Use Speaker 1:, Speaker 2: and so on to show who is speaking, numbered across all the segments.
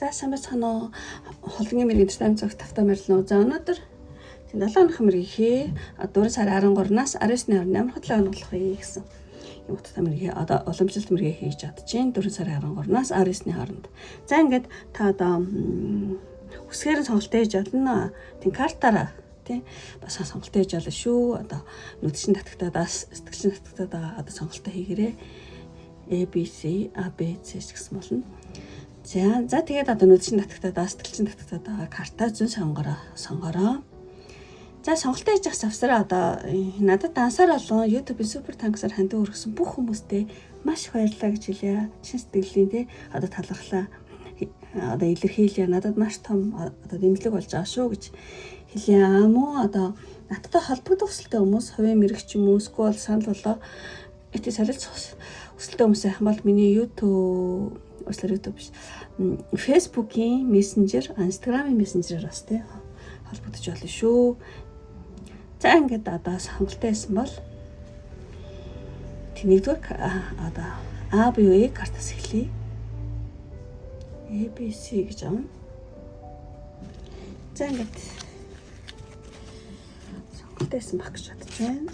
Speaker 1: За сайн байцгаана уу? Холонгийн мэргийн төвтэй цогт тавтаа марлнаа. За өнөөдөр 7 хоног мэргийнхээ дөрөв сарын 13-наас 19-ны хооронд ямар хөтлөө онгойлох вэ гэсэн юм утгатай мэргийн одоо уламжлалт мэргээ хийж чадчихээн 4 сарын 13-наас 19-ны хооронд. За ингээд та одоо үсгээр сонголтоо хийж олно. Тийм картаараа тий бас сонголтоо хийж олно шүү. Одоо нүдшин татагтаадаас сэтгэлчин татагтаад одоо сонголтоо хийгээрэй. ABC, ABC гэсэн болно. За тэгээд одоо нүдшин татагтаадаас сэтгэлчин татагтаад картаа зүүн сонгороо. За сонголтоо хийж явах завсараа одоо надад ансаар болон YouTube-ийн супер танксаар хандив өргөсөн бүх хүмүүстээ маш их баярлалаа гэж хэлье. Чин сэтгэлийн тий одоо талархлаа одоо илэрхийлье. Надад маш том одоо дэмжлэг болж байгаа шүү гэж хэлье. Мөн одоо надтай холбогдох хүсэлтэй хүмүүс, хувийн мэрэгч юм уу, скол санал болоо эти солилцох хүсэлтэй хүмүүс байх бол миний YouTube биш. Facebook-ийн Messenger, Instagram-ийн Messenger бас тий холбогдож болно шүү. За ингээд одоо сонголтоо хийсэн бол нэгдүгээр одоо А буюу E картаас эхлэе. ABC гэж авна. За ингээд сонголтоо хийсэн баг гэж бодож байна.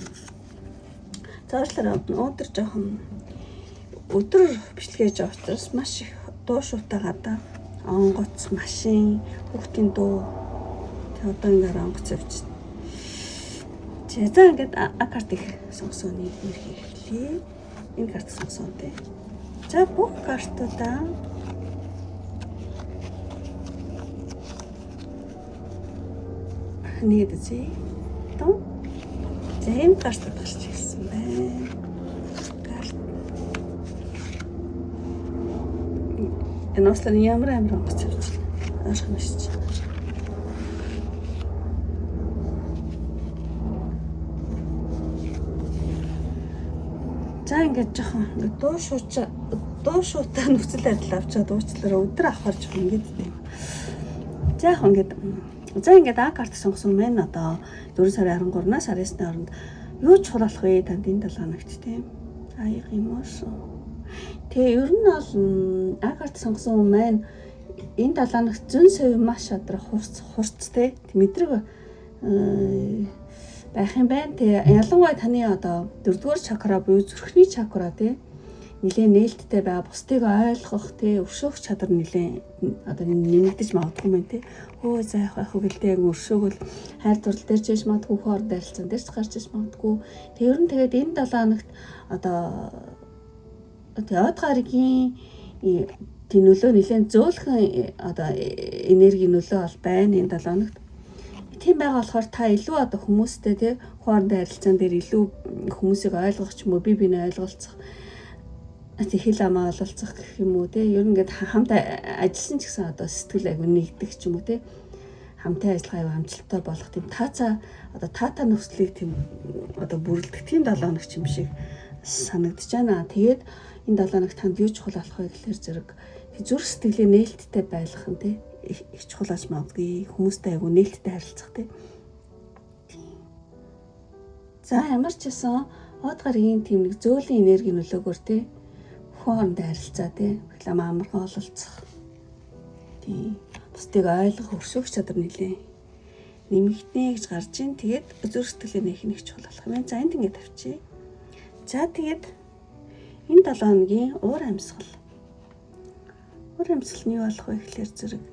Speaker 1: За өнөөдөр жоохон өдөр бичлэгээж байгаа учраас маш их дуу шуутай гадаа онгоц машин хүүхдийн дуу тэг одоо ингээд онгоц явж байна. За ингээд А карт их сонгосон нэг хэлье. Энэ карт сонгосон тий. За бүх картуудаа нэг зэ. Том. За энэ картууд гарч ирсэн байна. Карт. Энэ ослоо ямар онгоц явж байна. Ашиг машиж. За ингээд жоохон дуу шуутай нөхцөл байдал авчаад уучлаарай өдөр авахар жоохон ингээд тийм. За ингээд А карт сонгосон мэн одоо 4 сарын 13-наас 19-ны хооронд юу чухал болох вэ танд энэ 7 хоногт тийм. Аяг юм уу? Тэгээ ер нь бол А карт сонгосон мэн энэ 7 хоногт зүүн сувь маш адрах хурц тий мэдрэг байх юм байна. Тэгээ ялангуяа таны одоо 4-р чакра буюу зүрхний чакра тий нэлээд нээлттэй бай, бусдыг ойлгох тий өршөөх чадвар нэлээд одоо нэмэгдэж магадгүй юм тий. Өө заах гэлтэй өршөөгөл хайр дурлал дээр ч яж магадгүй, хооронд харилцан дээр ч гарч иж магадгүй. Тэг ер нь тэгээд энэ 7 хоногт одоо од гаригийн тий нөлөө нэлээд зөөлхөн одоо энерги нөлөө бол байна энэ 7 хоногт. Тийм байгаа болохоор та илүү одоо хүмүүстэй тий хоорондын харилцаан дээр илүү хүмүүсийг ойлгох ч юм уу, бие биенээ ойлголцох, хэл амаа ололцох гэх юм уу тий. Ер нь ингээд хамт ажилласан ч гэсэн одоо сэтгэл аяг нэгдэх ч юм уу тий. Хамтын ажиллагаа аяг амжилттай болох тийм таата нөхцөлийг тийм одоо бүрэлдэх тийм 7 хоног юм шиг санагдаж байна. Тэгээд энэ 7 хоногт танд юу чухал болох вэ гэхээр зэрэг зүрх сэтгэлийн нээлттэй байх нь тий их чухал аж магадгүй хүмүүстэй айгу нээлттэй харилцах тий. За ямар ч гэсэн од гаригийн тийм нэг зөөлөн энерги нөлөөгөөр тий хоорондоо харилцаа тий реклам амархан ололцох тий бусдыг ойлгох өршөөх чадвар нэлээ нэмэгдэнэ гэж гарч ийн. Тэгээд зүрх сэтгэлийн нэг чухал болох юм. За энд ингээд тавьчих. За тэгээд энэ 7 хоногийн уур амьсгал нь юу болох вэ гэхээр зэрэг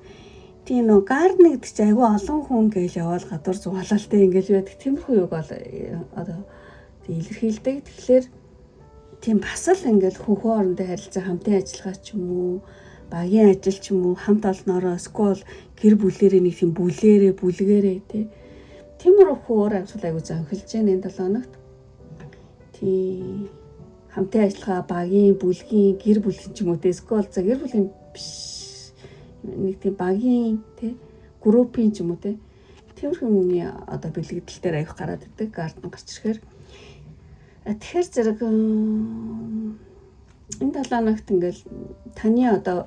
Speaker 1: тийм нөө гарден гэдэг чинь айгүй олон хүн гээл яваал гадуур зугаалалтай ингээл байдаг. Тиймэрхүү юг бол одоо илэрхийлдэг. Тэгэхээр тийм бас л ингээл хүн хоорондоо харилцаа, хамтын ажиллагаа ч юм уу, багийн ажил ч юм уу, хамт олноороо скол гэр бүлэрээ нэг тийм бүлгээрээ тий. Тиймэрхүү уур амьсгал айгүй зөнхөлж байна энэ 7 хоногт. Тийм хамтын ажиллагаа, багийн, бүлгийн, гэр бүлийн ч юм уу тий скол за гэр бүлийн биш нэг тийм багийн тий группийн ч юм уу тий тиймэрхүү хүний одоо бэлгэдэл дээр аявих гараад идэг гарден гарч ирэхээр тэгэхээр зэрэг энэ 7 хоногт ингээл таны одоо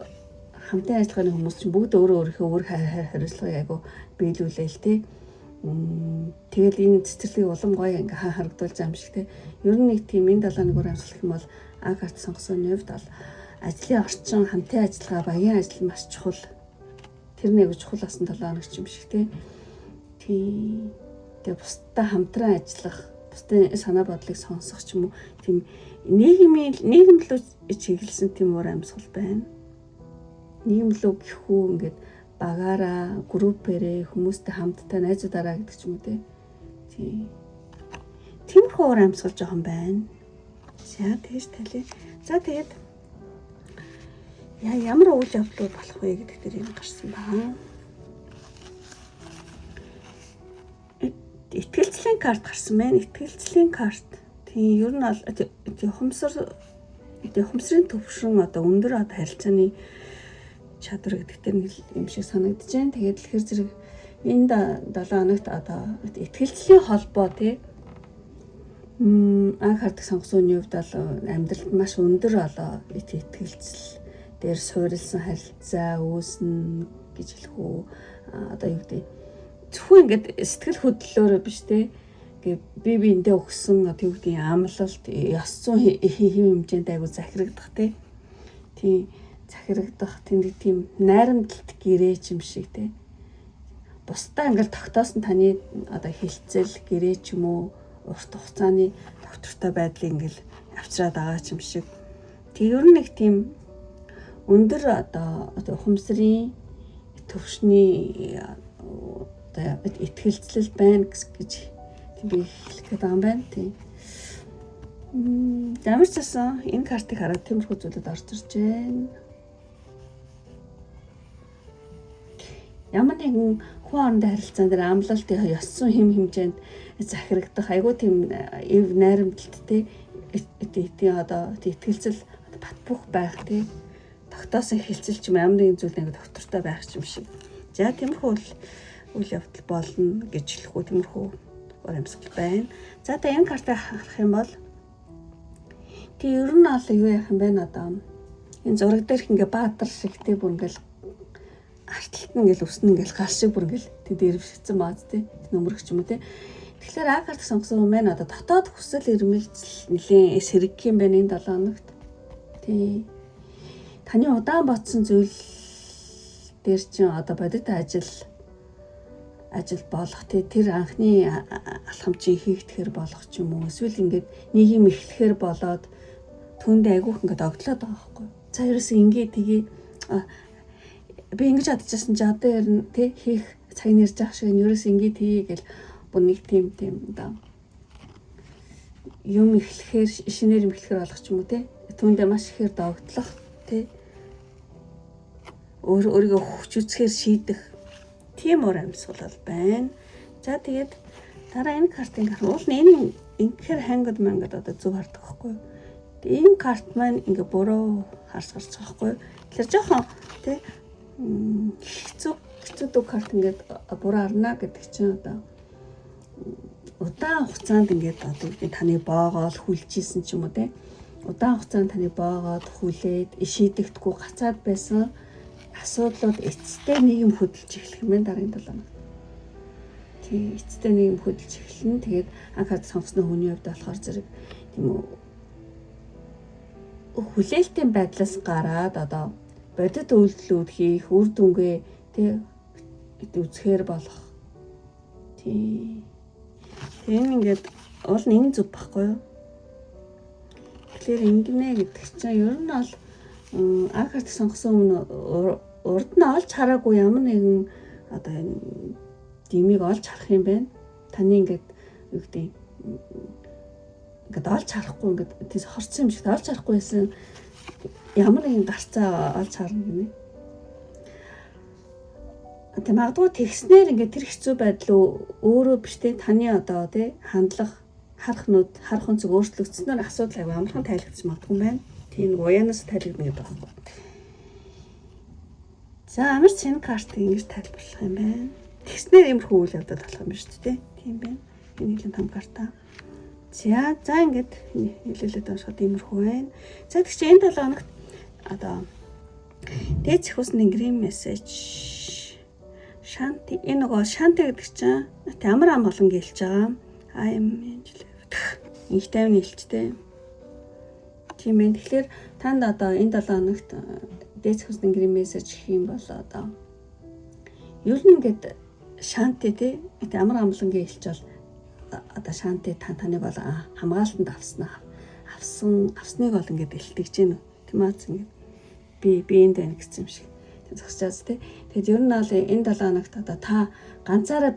Speaker 1: хамтын ажиллагааны хүмүүс чинь бүгд өөрийнхөө хариуцлагыг айгу биелүүлээл тий тэгэл энэ цэцэрлэгийг улам гоё ингээ харагдуулж байгаа юм шиг тий ер нь нэг тийм энэ 7 хоног амжилт юм бол А карт сонгосон хувьд бол ажлын орчин, хамтын ажиллагаа, багийн ажил маш чухал тэр нэг чухал асан 7 хоног юм шиг тий. Тэгээ бусдаа хамтран ажиллах, бусдын санаа бодлыг сонсох ч юм уу тийм нийгэм лөө чиглэсэн тийм уур амьсгал байна. Нийгэм лөө гэхүү ингээд багаараа, группээрээ хүмүүстэй хамтдаа найзуудаараа гэдэг ч юм уу тий. Тиймэрхүү уур амьсгал жоохон байна. За тэгэж талий. За тэгээд ямар үйл явдлууд болох вэ гэдэг дээр юм гарсан байна. Итгэлцлийн карт гарсан байна. Итгэлцлийн карт. Тийм ер нь бол ухамсарын төвшин одоо өндөр одоо харилцааны чадвар гэдэг дээр юм шиг санагдаж байна. Тэгээд тэгэхээр зэрэг энэ 7 хоногт одоо итгэлцлийн холбоо тий анх хардаг сонгосооны хувьд бол амьдралд маш өндөр олоо итгэлцэл дээр суурилсан харилцаа үүснэ гэж хэлэх үү. Одоо юу гэдэг зөвхөн ингээд сэтгэл хөдлөлөөр биш те бие биендээ өгсөн одоо юу гэдэг амлалт ёс зүйн хэм хэмжээнд айгу захирагдах те тийм захирагдах тийм найрамдалт гэрээч юм шиг те бусдаа ингээд тогтоосон таны одоо хилцэл гэрээ ч юм уу урт хугацааны доктортой байдлыг ингээд авчраад байгаа юм шиг тэг ер нь нэг тийм өндөр одоо ухамсарын төвшний итгэлцэл байна гэж тийм би хэлэх гэдэг юм байна тийм. Ямар ч байсан энэ картыг хараад тиймэрхүү зүйлүүд орж ирж байна. Ямар нэгэн хүн хоорондын харилцаан дээр амлалтын ёс зүйн хэм хэмжээнд захирагдах айгүй тийм эв найрамдалт тийм одоо итгэлцэл бат бөх байх тийм тогтоосон хэлцэл ч юм ямар нэгэн зүйл нэг доктортой байх юм шиг. За тиймэрхүү үйл явдал болно гэж хэлэхгүй тиймэрхүү уур амьсгал байна. За одоо энэ картыг харах юм бол тий ер нь бол юу яах юм бэ одоо энэ зураг дээр ингээ баатар шигтэй бүр ингээл арталт нь ингээл өснө ингээл гал шиг бүр ингээл тэнд ирвшигдсэн бааз тий нөмөрч юм уу тий. Тэгэхээр А карт сонгосон юм байна одоо дотоод хүсэл эрмэлзэл нэлийн сэрэг юм байна энэ 7 хоногт. Тий таны удаан бодсон зүйл дээр чинь одоо бодит ажил болох тэр анхны алхамчийг хийгдэхэр болох ч юм уу эсвэл ингээд нийгэм эхлэхэр болоод түнд айгүйх ингээд огтлоод байгаа байхгүй. За ерөөсөө ингээд тгий би ингэж адчихсан чи одоо ярина тий хийх цаг нэрж ах шиг ерөөсөө ингээд тгий гэл бүр нэг тийм да юм эхлэхэр шинээр юм эхлэхэр болох ч юм уу тий түндээ маш ихээр догтлох тий өөрийгөө хүч үзэхээр шийдэх тийм уур амьсгал байна. За тэгээд дараа энэ картын уул энэ ингээр хангад мангад одоо зөв хардаг байхгүй. Тэгээд энэ карт маань ингээ буруу харж байгаа байхгүй. Тэгэхээр жоохон тий хэцүү карт ингээд буруу арна гэдэг чинь одоо удаан хугацаанд ингээд одоо таны боогоол хүлжижсэн ч юм уу тий удаан хугацаанд таны боогоод хүлээд шийдэгдэхгүй гацаад байсан асуудлууд эцэстээ нийгэм хөдөлж эхлэх юм байна дараагийн 7 хоног. Тийм эцэстээ нийгэм хөдөлж эхэлнэ. Тэгээд анх хад сонгосны хүний хувьд болохоор зэрэг тийм үү хүлээлтийн байдлаас гараад одоо бодит үйлдэлүүд хийх, үр дүнгээ тий үзэхээр болох. Тийм. Тийм ингээд уул нэг зүг баггүй юу? Тэгэхээр ингэнэ гэдэг чинь ер нь бол А карт сонгосон өмнө урд нь олж хараагүй ямар нэгэн одоо энэ димиг олж харах юм байна. Таны ингээд юу гэдэг ингээд олж харахгүй ингээд тийс хорцсон юм шиг олж харахгүй байсан ямар нэгэн гарцаа олж харна гинэ. Тэ магадгүй тэгснээр ингээд тэр хэцүү байдал өөрөө биш те таны одоо те хандлага харах өнцөг өөрчлөгдснөөр асуудал аягүй амархан тайлбарлаж магадгүй юм байна. Тийм уянаас тайлбарна гэдэг байна. За амар цэн картыг ингэж тайлбарлах юм байна. Тэгснээр иймэрхүү үйл явдал болох юм шүү дээ. Тийм байна. Энэ нэлийн том карта. За ингэж хэлэлээд уншихад иймэрхүү байна. За тэгч энэ 7 хоногт одоо дээд зэхүүсний грим мессеж шанти энэ нөгөө шанти гэдэг чинь амар ам болон гэлж байгаа. Их тайвны хэлчтэй. Тийм ээ. Тэгэхээр танд одоо энэ 7 хоногт дээд зэхүүсний грим мессеж гэх юм бол одоо Ер нь ингээд шанти тий амар амлангийн хэлж бол одоо шанти таны бол хамгаалтанд авсныг бол ингээд илтгэж гин тийм аз ингээд биэнд байна гэсэн юм шиг зогсож тий. Тэгэд ер нь бол энэ 7 хоногт одоо та ганцаараа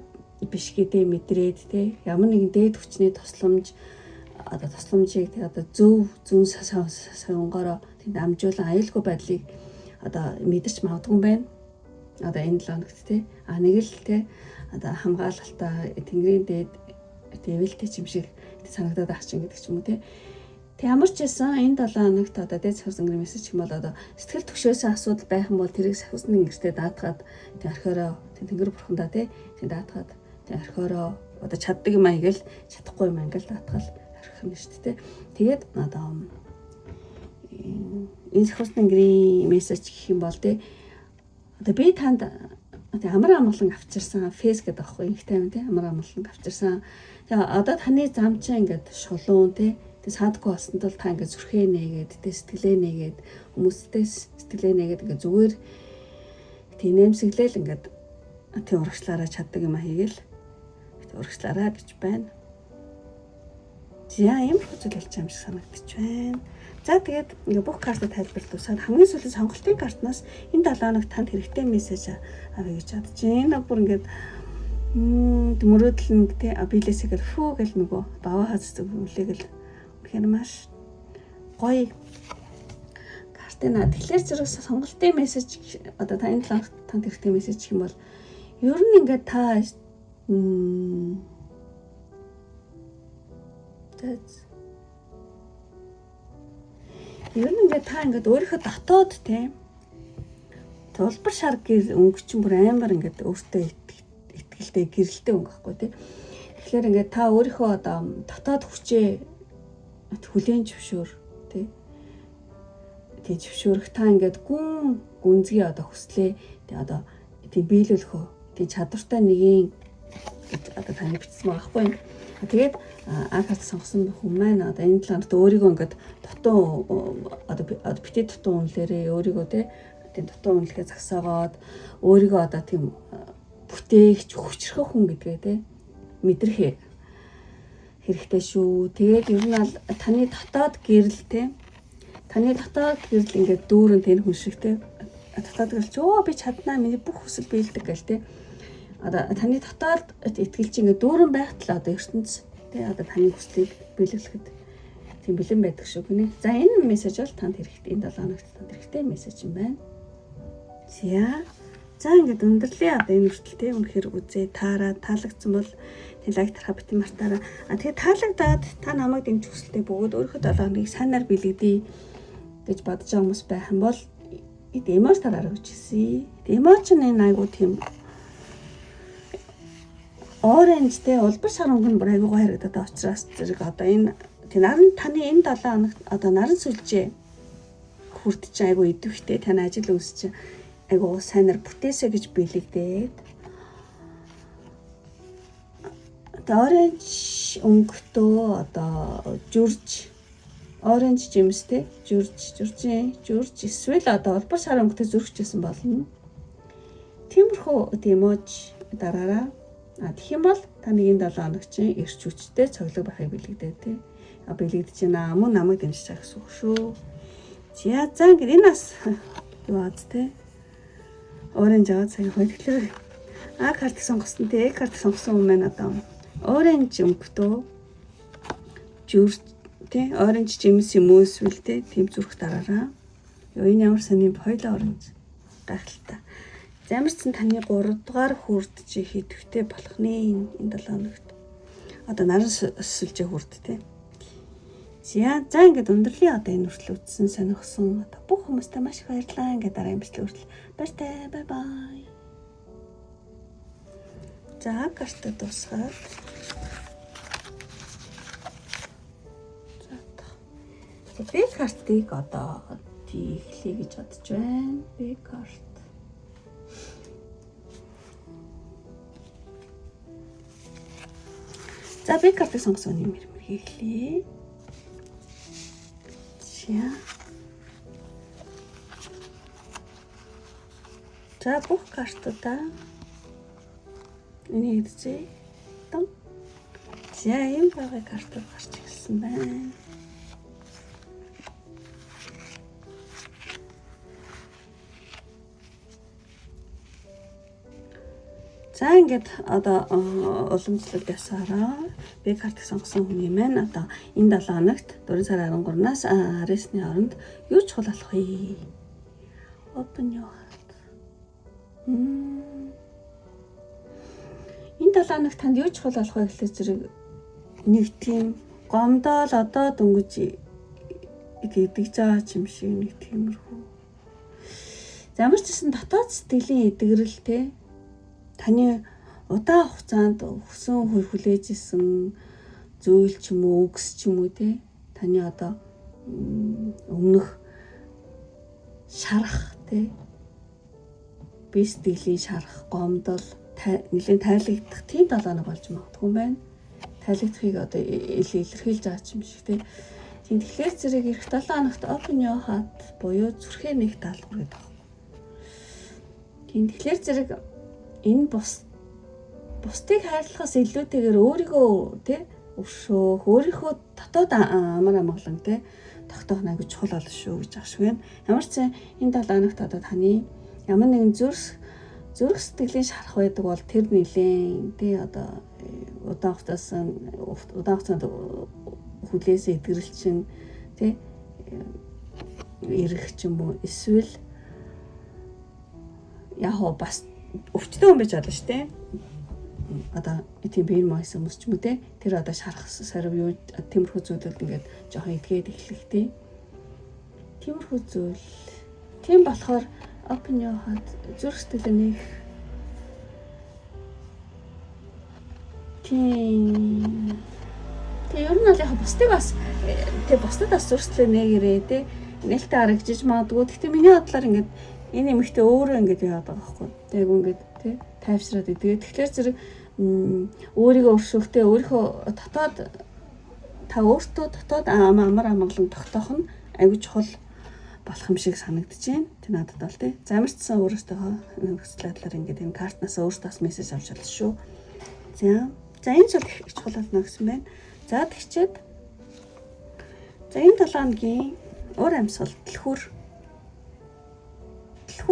Speaker 1: биш гэдэг мэдрээд тий ямар нэгэн дээд хүчний тусламжийг тий одоо зүүн сонгороо тэнд амжуулан аюулгүй байдлыг одоо мэдэрч магадгүй юм байна. Одоо энэ 7 хоногт тий нэг л тий одоо хамгаалалтаа тэнгэрийн дээд дэвэлтэй юм шиг санагдаад ах чинь гэдэг ч юм уу тий. Тэг ямар ч байсан энэ 7 хоногт одоо дээд сахиусан мессеж юм бол одоо сэтгэл төвшөөсөн асуудал байх юм бол тэрийг сахиусны гэртээ даатгаад тэг орхиороо тэнгэр бурхандаа тий даатгаад тэг орхиороо одоо чаддаг юм аяг л чадахгүй юм ангил даатгал орхих нь шүү дээ. Тэгээд одоо энэ сахиусны гэрийн мессеж гэх юм бол тий одоо би танд амар амгалан авчирсан фейс гэдэг аахгүй их тайван тий амар амгалан авчирсан. Тэгээ одоо таны зам чинь ингээд шулуун тий тэг саадгүй болсон тул та ингээд зүрхээ нээгээд тэг сэтгэлээ нээгээд хүмүүстэй сэтгэлээ нээгээд ингээд зүгээр тэг нэмсэглээл ингээд тэг урагшлаараа чаддаг юм хийгээл тэг урагшлаараа гэж байна. За юм зүйл хэлж юм шиг санагдчих байна. За тэгээд ингээ бүх картыг тайлбарлуулсаад хамгийн сүүлийн сонголтын картнаас энэ 7 хоногт танд хэрэгтэй мессеж авъя гэж бодож байна. Энэ бүр ингээд мөрөөдөл нэг тий билээсээл фүү гэл нөгөө баваа хаз үлээгэл үнэхээр маш гоё картина. Тэгэхээр зэрэг сонголтын мессеж одоо та энэ 7 хоногт танд хэрэгтэй мессеж гэх юм бол ер нь ингээд та ер нь ингээд та ингээд өөрийнхөө дотоод тийм улбар шар гэр өнгөчин бүр амар ингээд өөртөө итгэлтэй гэрэлтэй өнгө байхгүй тийм. Тэгэхээр ингээд та өөрийнхөө одоо дотоод хүчээ хүлээн зөвшөөр тийм. Тэг зөвшөөрөх та ингээд гүнзгий одоо хүслээ тэг одоо тийм биелүүлэхөө тэг чадвартай нэгийн гэж одоо таны бичсэн байгаа байхгүй. Тэгээд карт сонгосон хүн маань одоо энэ талаарт өөрийгөө ингээд дутуу одоо битээ дутуу үнэлээрээ өөрийгөө тийм дутуу үнэлэхээ загсааваад өөрийгөө одоо тийм бүтээгч хүчрэх хүн гэдгээ тийм мэдрэх хэрэгтэй шүү. Тэгээд ер нь бол таны дотоод гэрэл тийм таны дотоод гэрэл ингээд дүүрэн тэр хүн шиг тийм дотоод гэрэл чөө би чаднаа миний бүх хүсэл биелдэг гэл тийм одоо таны дотоод итгэлч ингээд дүүрэн байхтал одоо ертөнц тий одоо таны хүслийг биелүүлэхэд тийм бэлэн байдаг шүү гинэ. За энэ мессеж бол танд хэрэгтэй. Энэ 7 хоногт танд хэрэгтэй мессеж юм байна. За ингээд өндөрлөө одоо энэ хүртэл тий үнэхээр үзээ таараа таалагдсан бол тий лайк тарах бити мартаараа. Тэгээ таалагдаад та намайг дэмжих хүсэлтэй бөгөөд өөрийнхөө 7 хоног санаар бэлгэдэй гэж бодож байгаа хүмүүс байх юм бол эмоц тараараа үчисээ. Эмоц нь энэ айгуу тийм оранж те улбар шар өнгө нь бүр айгуу харагдаад байгаа учраас зэрэг одоо энэ наран таны энэ 7 хоногт одоо наран сүлжээ хүрт чи айгуу идэвхтэй таны ажил үйлс чи айгуу сайнаар бүтээсэ гэж бэлэгдээд одоо оранж өнгөтөө одоо жүрж оранж жимстэй жүрж эсвэл одоо улбар шар өнгөтэй зүрхчихсэн болно. Тиймэрхүү эмоц дараараа тэгэх юм бол таны энэ 7 хоног чинь эрч хүчтэй цоглог байхыг бэлэгдээ тий. Бэлэгдэж байна. Мөн намайг дэмжиж байгаа гэсэн үг шүү. За ингээд энэ бас юу ааз тий. Оранж аваад сая хөдөлгөө. Карт сонгосон тий. Карт сонгосон юм байна одоо. Оранж өнгөтөө жүрж тий. Оранж жимс юм уу эсвэл тий. Тим зүрх дараараа. Энэ ямар сони хоёлаа оранж гахалтай. Ямар ч таны 3 дугаар хүрд чи хийдвэхтэй болох нэ энэ 7 хоногт. Одоо наран сүлжээ хүрд тий. За ингээд өндөрлөө одоо энэ хүртэл үзсэн сонирхсон одоо бүх хүмүүстээ маш их баярлалаа. Ингээд дараагийн бичлэг хүртэл баяртай. Бай. За карт дуусгаад. За би картыг одоо тийхлэе гэж бодож байна. Би карт за би картыг сонгосон юм хийхлээ. За бүх картуудаа Энийг хэдчихье. Том. За ийм багыг картууд гарч ирсэн байна. За ингээд одоо уламжлалт ясаараа би картыг сонгосон хүн юм байна. Одоо энэ 7 хоногт 4 сарын 13-наас 19-ны хооронд юу чухал болох вэ? Open your heart. Энэ 7 хоногт танд юу чухал болох вэ гэхлээр зэрэг нэг тийм гомдол одоо дөнгөж идэгдэж байгаа юм шиг нэг тиймэрхүү. Ямар ч гэсэн дотоод сэтгэлийн эдгэрэл те таны удаан хугацаанд хүсэн хүлээж исэн зүйл ч юм уу үгс ч юм уу те таны одоо өмнөх шарах те би сэтгэлийн шарах гомдол нэлээд тайлагдах тийм 7 хоног болж магадгүй юм байна. Тайлагдахыг одоо илэрхийлж байгаа юм шиг те. Тэгэхээр зэрэг эх 7 хоногт open your heart буюу зүрхээ нэг даалгавар гэдэг. Тэгэхээр зэрэг энэ бусдыг хайрлахаас илүүтэйгээр өөрийгөө тий өршөөх, өөрийнхөө дотоод амар амгалан тий тогтоох нэг чухал болно шүү гэж ахш байна. Ямар ч энэ 7 хоногт одоо таны ямар нэгэн зүрх сэтгэлийн шарах байдаг бол тэр нэлээд тий одоо удаан хугацаанд хүлээсээ эдгэрэлчин тий ирэх ч юм уу эсвэл яг бас өвчтөй юм байж болно шүү дээ. Одоо тийм биеийн маяс хүмүүс ч юм уу те тэр одоо шарах сарв юу тиймэрхүү зүйлүүд ингээд жоохон идгээд эхлэх тий. Тиймэрхүү зүйл. Тийм болохоор open your heart зүрх сэтгэлээ нэг тийм ер нь бол яг бусдыг бас бусдад бас зүрх сэтгэлээ нэгэрээ те нээлттэй харагдаж магадгүй. Гэхдээ миний бодлоор ингээд энэ эмэгтэй өөрөө ингээд яагаад байгаа байхгүй. Яг ингээд тий тайвшраад идэгээ. Тэгэхээр зэрэг өөрийгөө өршөөхтэй өөрийнхөө дотоод та өөртөө дотоод амар амгалан тогтоох нь аюул чухал болох юм шиг санагдаж байна. Тэ надад бол тий. За ямар ч гэсэн өөрөөсөө нөхцөл байдлаар ингээд энэ картнаас өөртөөс мессеж авч болно шүү. За энэ ч бол их чухал болно гэсэн байна. За тэгчээд за энэ 7 хоногийн уур амьсгал дэлхүр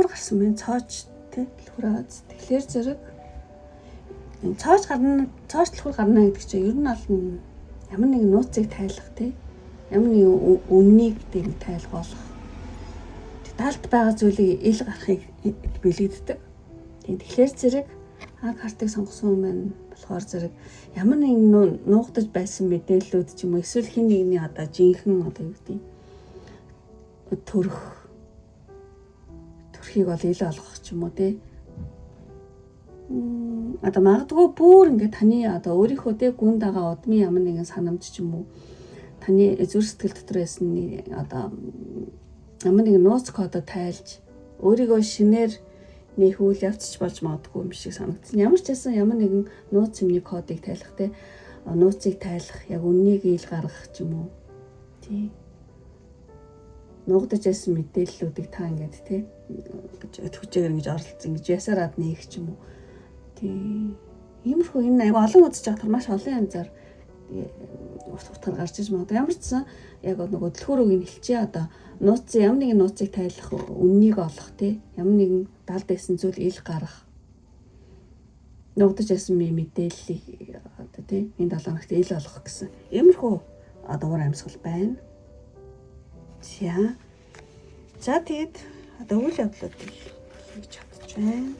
Speaker 1: гарсан байна. Цоож тий дэлхүр Аз. Тэгэхээр зэрэг цоож дэлхүр гарна гэдэг чинь ер нь бол ямар нэгэн нууцыг тайлах тий ямар нэгэн үннийг тайлгуулах талд байгаа зүйлийг ил гарахыг бэлэгддэг. Тэгэхээр зэрэг картыг сонгосон юм байна. Болохоор зэрэг ямар нэгэн нуугдаж байсан мэдээллүүд ч юм уу эсвэл хин нэгний одоо жинхэнэ одоо юу гэдэг төрхийг бол ил олгох ч юм уу тий. Одоо магадгүй бүр ингээд таны одоо өөрийнхөө тий гүн дагаа удмын ямар нэгэн санамж ч юм уу таны зүрх сэтгэл дотор байсан одоо ямар нэгэн нууц кодоо тайлж өөрийгөө шинээр нэг үйл явцч болж магадгүй юм шиг санагдсан. Ямар ч байсан ямар нэгэн нууц юмны кодыг тайлах тий нууцыг тайлах яг үннийг ил гаргах ч юм уу тий нуугдаж байсан мэдээллүүдийг та ингээд тий гэж хүчээр ингэж оролцсон гэж ясараад нээх ч юм уу тий иймэрхүү энэ аяга олон үзэж байгаа маш олон янзаар утгаар гарч иж магадгүй. Ямар ч гэсэн яг нөгөө дэлгүүрөг нь хэлчихээ одоо нууцын ямар нэгэн нууцыг тайлах үннийг олох тий ямар нэгэн далд байсан зүйл ил гарах нуугдаж байсан мэдээллийг одоо тий энэ 7 хоногт ил олох гэсэн иймэрхүү одоо уур амьсгал байна. За тэгээд одоо үйл явдлуудыг хийж чадчих байна.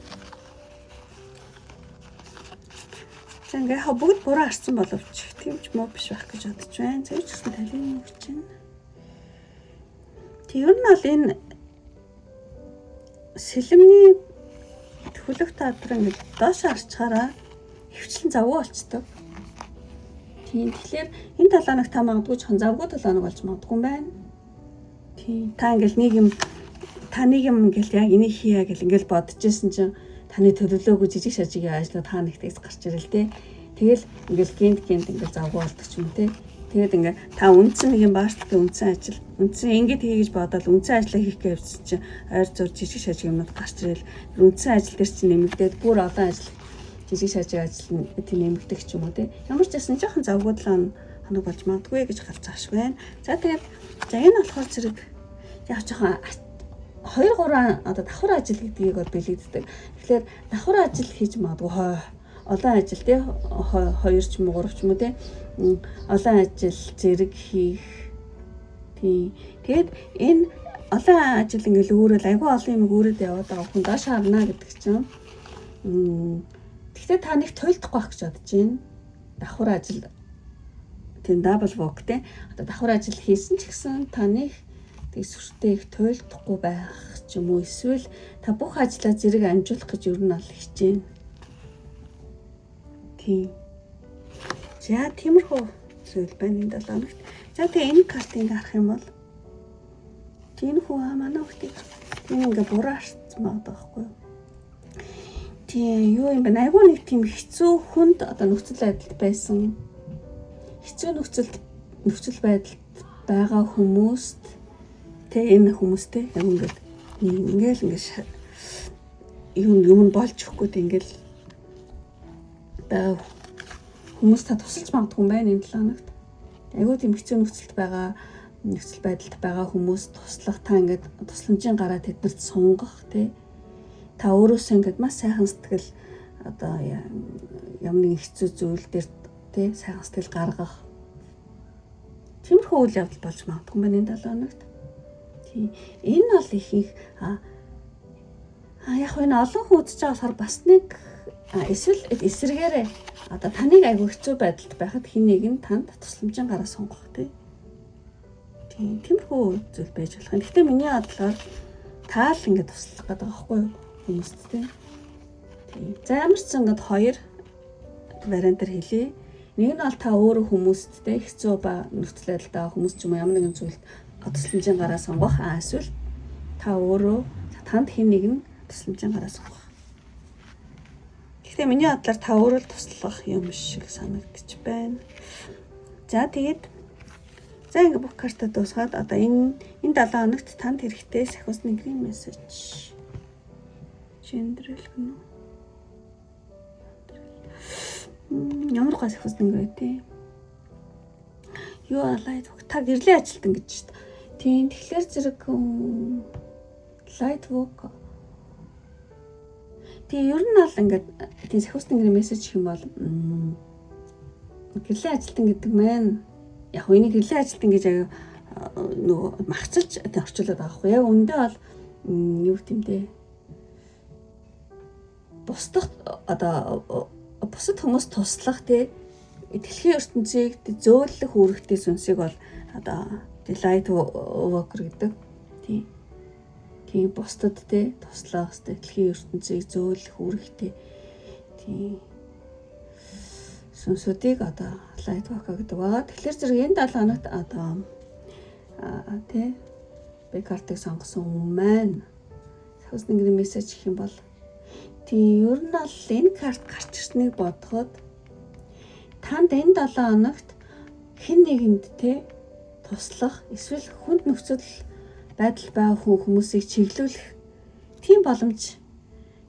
Speaker 1: За ингээ бүгд буруу харсан боловч тийм ч муу биш байх гэж бодож байна. Зөв ч гэсэн талын хүчин. Тэг ер нь бол энэ сэлэмний төлөв тадраа ингээ доош харчаараа хөвчлэн завгүй болчдөг. Тийм тэгэхээр энэ 7 хоног та магадгүй ч завгүй 7 хоног болж магадгүй юм байна. Тийм та ингээл нэг юм ингээл яг энийг хийя гэл ингээл бодож ирсэн чинь таны төлөвлөөгүй жижиг шажигийн ажлууд хаа нэгтээс гарч ирэл те. Тэгэл ингээл гинт ингээл завгүй болдог ч юм те. Тэгээд ингээ та үндсэн нэг юм бааштай үндсэн ингэж хийгэж бодоод үндсэн ажлаа хийх гэж явсан чинь ойр зур жижиг шажиг юмнууд гарч ирэл үндсэн ажил дээр чинь нэмэгдээд бүр олон ажил жилиг шааж ажил тийм нэмэгдэх ч юм уу те. Ямар ч байсан жоохон завгүй 7 хоног болж магадгүй гэж гарцааш байна. За тэгээд энэ болохоор зэрэг яг жоохон 2-3 одоо давхар ажил гэдгийг бол бэлэгддэг. Тэгэхээр давхар ажил хийж магадгүй олон ажил те 2 ч юм уу 3 ч юм уу те олон ажил зэрэг хийх. Тийм. Тэгээд энэ олон ажил ингээл өөрөө айгүй олон юм өөрөөдөө яваад байгаа хүн доош харна гэдэг чинь. Гэхдээ та нэг тойлдохгүй байх гэж бодож байна. Давхар ажил тийм дабл вок те одоо давхар ажил хийсэн ч гэсэн та нэг тэг сүртэй их тойлдохгүй байх ч юм уу эсвэл та бүх ажлаа зэрэг амжуулах гэж юу нь ол хичээн. Тийм. За тиймэрхүү зүйл байна энэ 7 хоногт. За тэгээ энэ картыг харах юм бол тийм хүү манай хүүхдийг тийм ингээ буруу харсан байгаа байхгүй юу? Тийм юу юм бэ? Айгүй нэг тийм хэцүү хүнд одоо нөхцөл байдалд байсан. Хэцүү нөхцөл байдалд байгаа хүмүүст тэг энэ хүмүүстэй яг ингээл юм болж өгөхгүй тэг ингээл байгаа хүмүүс та тусалж магадгүй юм байна энэ 7 хоногт. Айгүй тийм хэцүү нөхцөл байдалд байгаа хүмүүс туслах та ингээд тусламжийн гараа тэднэрт сунгах тий. Та өөрөөсөө ингээд маш сайхан сэтгэл одоо ямар нэгэн хэцүү зүйл дээр тий сайхан сэтгэл гаргах. Тиймэрхүү үйл явдал болж магадгүй юм байна энэ 7 хоногт. Тийм. Энэ бол ихэнх яг энэ олон хүн үзэж байгаа болохоор бас нэг эсвэл эсрэгээрээ одоо таныг айгүй хэцүү байдалд байхад хин нэг нь танд тусламжийн гараа сунгах тий. Тиймэрхүү зүйл байж болох юм. Гэхдээ миний бодлоор таал ингээд туслах гэдэг байгаа байхгүй юу хүмүүст тий. За ямар ч ингээд 2 вариантаар хэлье. Нэг нь бол та өөрөө хүмүүст тий хэцүү ба нөхцөл байдалтай хүмүүс ч юм уу ямар нэгэн зүйлд тусламжийн гараа сунгах эсвэл та өөрөө танд хин нэг нь тусламжийн гараа сунгах. Гэхдээ миний бодлоор та өөрөө л туслах юм шиг санагдчих байна. За тэгээд за ингээ бүх картаа дуусгаад одоо энэ 7 хоногт танд хэрэгтэй сахиусны грин мессеж. Гендрэл гэнэ. Ямар гоо сахиусны грин тий. Юу алайд та гэрлийн ажилтан гэж шүү дээ. Тийм тэгэхээр зэрэг light work. Тэгээ ер нь бол ингээд тийм сахиусны грин мессеж гэх юм бол гэрлийн ажилтан гэдэг маань яг үнийг гэрлийн ажилтан гэж нөгөө махчилж орчуулад байгаа хгүй. Яг үндэ бол юу гэмдэ бусдах одоо бусад хүмүүс туслах тий дэлхийн ертөнцийг зөөлөх үүрэгтэй сүнсийг бол одоо light worker гэдэг тий. Тийм бусдад тий туслах хэвээр дэлхийн ертөнцийг зөөлөх үүрэгтэй тий сүнсүүдийг одоо light worker гэдэг байгаа. Тэгэхээр зэрэг энэ 7 хоногт одоо тий би картыг сонгосон хүн маань сахиусны грин мессеж гэх юм бол тий ер нь бол энэ карт гарч ирснийг бодоход танд энэ 7 хоногт хэн нэгэнд тий туслах эсвэл хүнд нөхцөл байдал байгаа хүмүүсийг чиглүүлэх тийм боломж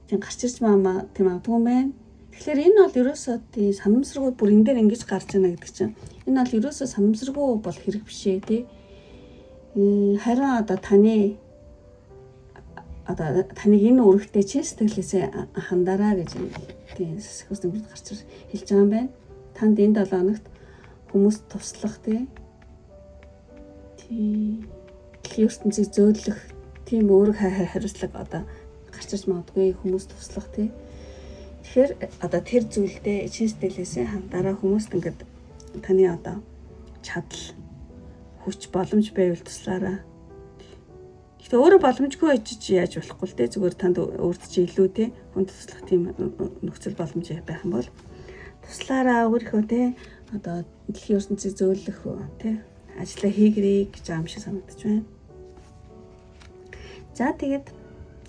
Speaker 1: тийм гарч ирж байгаа тийм магадгүй байна. Тэгэхээр энэ бол ерөөсөө тийм санамсаргүй бүр энэ дээр ингэж гарч ийнэ гэдэг чинь энэ бол ерөөсөө санамсаргүй бол хэрэг биш ээ тий. Харин одоо таныг энэ үүрэгтэй чин сэтгэлээсээ хандараа гэж тийм сахиусны грин гарч хэлж байгаа юм байна. Танд энэ 7 хоногт хүмүүст туслах тий дэлхийн ертөнцийг зөөлөх тийм өөрөг хариуцлага одоо гарч ирж магадгүй хүмүүс туслах тий. Тэгэхээр одоо тэр зүйлдээ чин сэтгэлээсээ хандараа хүмүүст ингээд таны одоо чадал хүч боломж байвал туслаараа. Гэхдээ өөрөө боломжгүй байж яаж болохгүй л дээ. Зүгээр танд өөрт чи илүү тий хүнд туслах тийм нөхцөл боломж байх юм бол туслаараа өөрийнхөө тий одоо дэлхийн ертөнцийг зөөлөх тий ажлаа хийгэрэй гэж байгаа юм шиг санагдаж байна. За тэгээд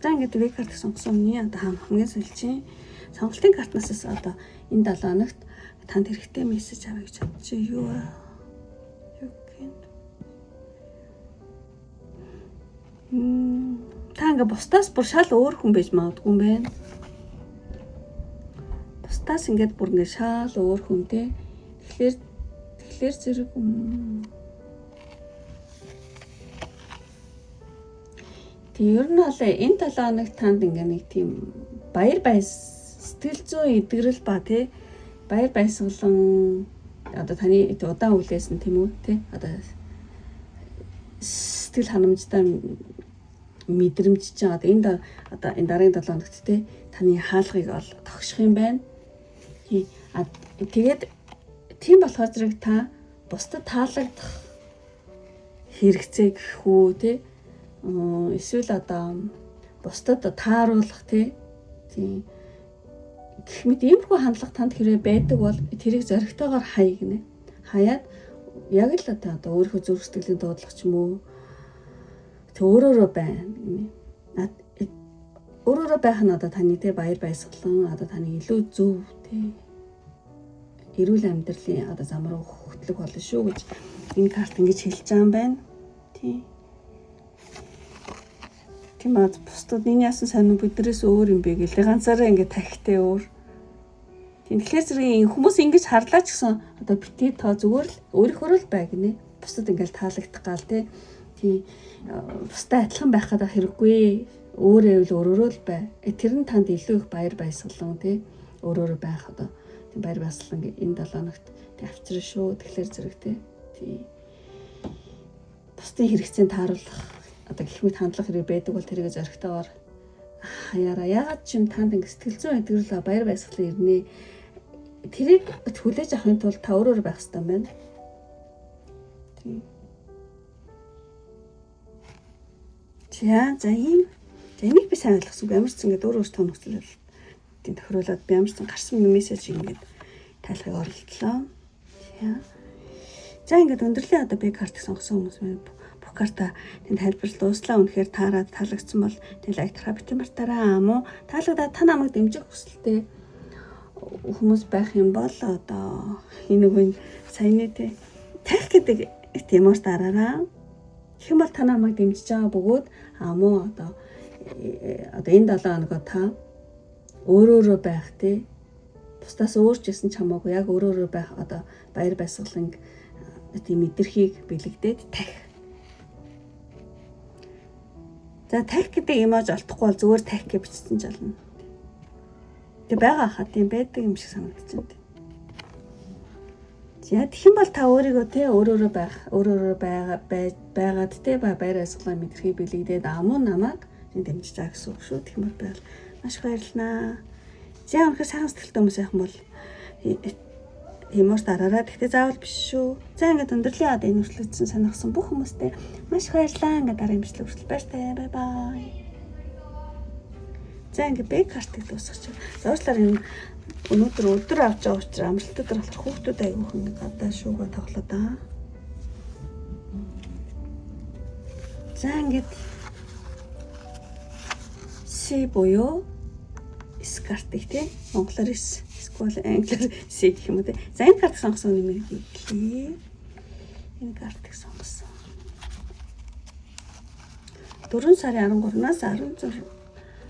Speaker 1: ингээд веб карт сонгосон миний одоо хамгийн сүүлчийн сонголтын картнаас одоо энэ 7 хоногт танд хэрэгтэй мессеж авъя гэж бодож юу та ингээ бусдаас бүр шал өөр хүн байж магадгүй юм байна. Бусдаа надаас ингээд бүр ингээд шал өөр хүн те. Тэгэхээр зэрэг тэг ер нь бол энэ 7 хоног танд ингээ нэг тийм баяр сэтгэл зүйн эдгэрэл ба тий баяр баясгалан одоо таны удаан үлээсэн тийм үү тий одоо сэтгэл ханамжтай мэдрэмж чинь одоо энэ дараагийн 7 хоногт тий таны хаалгыг ол тогших юм байна. Тэгээд тийм болохоор зэрэг та бусдад таалагдах хэрэгцээ гэхүү тий эсвэл одоо бусдад тааруулах тийм гэх мэт иймэрхүү хандлага танд хэрэг байдаг бол тэрийг зоригтойгоор хаяа гинэ. Хаяад яг л одоо өөрийнхөө зүрх сэтгэлийн дуудлага ч юм уу тэг өөрөөрөө байна гинэ. Өөрөөрөө байх нь одоо таны тэ баяр баясгалан одоо таны илүү зөв тэ эрүүл амьдралын одоо зам руу хөтлөх болно шүү гэж энэ карт ингэж хэлж байгаа юм байна. Тийм аа бусдад энэ яасан сайн биднээс өөр юм бэ гэлээ ганцаараа ингэ тахитай өөр. Тийм тэгэхээр зэрэг хүмүүс ингэж харлаа ч гэсэн одоо битээ тоо зүгээр л өөрийнхөө л бай гинэ. Бусдад ингээл таалагдах гал тийм бусдад адилхан байх гэдэг хэрэггүй. Өөрөө л өөрөөрөө л бай. Тэр нь танд илүү их баяр баясгалан тийм өөрөөрөө байх одоо тийм баяр баясгалан энэ 7 хоногт тийм авчраа шүү. Тэгэхээр зэрэг тийм бусдын хэрэгцээнд тааруулах одоо гэх мэт хандлага хэрэг байдаг бол тэрийг зоригтойгоор хаяараа ягаад ч юм танд ингэ сэтгэл зүйн эдгэрэл баяр баясгалан ирнэ. Тэрийг хүлээж авахын тулд та өөрөөр байх хэрэгтэй юм байна. Тийм. За энийг би сайн ойлгосон. Ямарч ингэж өөр тоногцол тийм тохируулаад би ямарч гарсан мессеж ингэж тайлхыг орлоо. За ингэж өндөрлөө одоо би картыг сонгосон хүмүүс байна. Бүх карта тэнд тайлбарлал дууслаа. Үнэхээр таарад таалагдсан бол тэг лайк тараа битэмартаараа муу таалагдаад та намайг дэмжих хүсэлтэй хүмүүс байх юм бол одоо энэ үгийн саяны тах гэдэг эмоц дараараа гэх юм бол та намайг дэмжиж байгаа бөгөөд муу одоо энэ 7 хоногоо та өөрөөрөө байх тий бусдаас өөрч гэсэн ч хамаагүй яг өөрөөрөө байх одоо баяр баясгалан тийм мэдрэхийг бэлэгдээд тах. За тах гэдэг эмоц олдохгүй бол зүгээр тах гэж бичсэн ч болно. Тэг байгаа хаа тийм байдаг юм шиг санагдчихэв. За тэгэх юм бол та өөрийгөө те өөрөөрөө байгаад те баяр баясгалан мэдрэхийг бэлэгдээд амуу намайг дэмжиж байгаа гэсэн үг шүү. Тэгэх юм бол маш их баярлалаа. За өнөхөр сайхан сэтгэлтэй хүмүүс байх юм бол эмоц дараараа тэгтээ заавал биш шүү. За ингээд өндөрлөө одоо энэ үргэлжлүүлсэн сонирхсан бүх хүмүүстээ маш их баярлалаа. Ингээд дараа имжлэг хүртэл баяртай. Бай бай. За ингээд бэг картыг дуусгач. Зуршлаар энэ өнөөдөр өдөр авч байгаа учраас амралтад болохоор хүүхдүүд аягүй хүн гадаа шүүгээ тоглоо да. За ингээд си буюу скартыг тийм монголоор эсвэл англиар си гэх юм уу тийм. За энэ картыг сонгосон нэмэр хийлээ. Энэ картыг сонгосон. 4 сарын 13-наас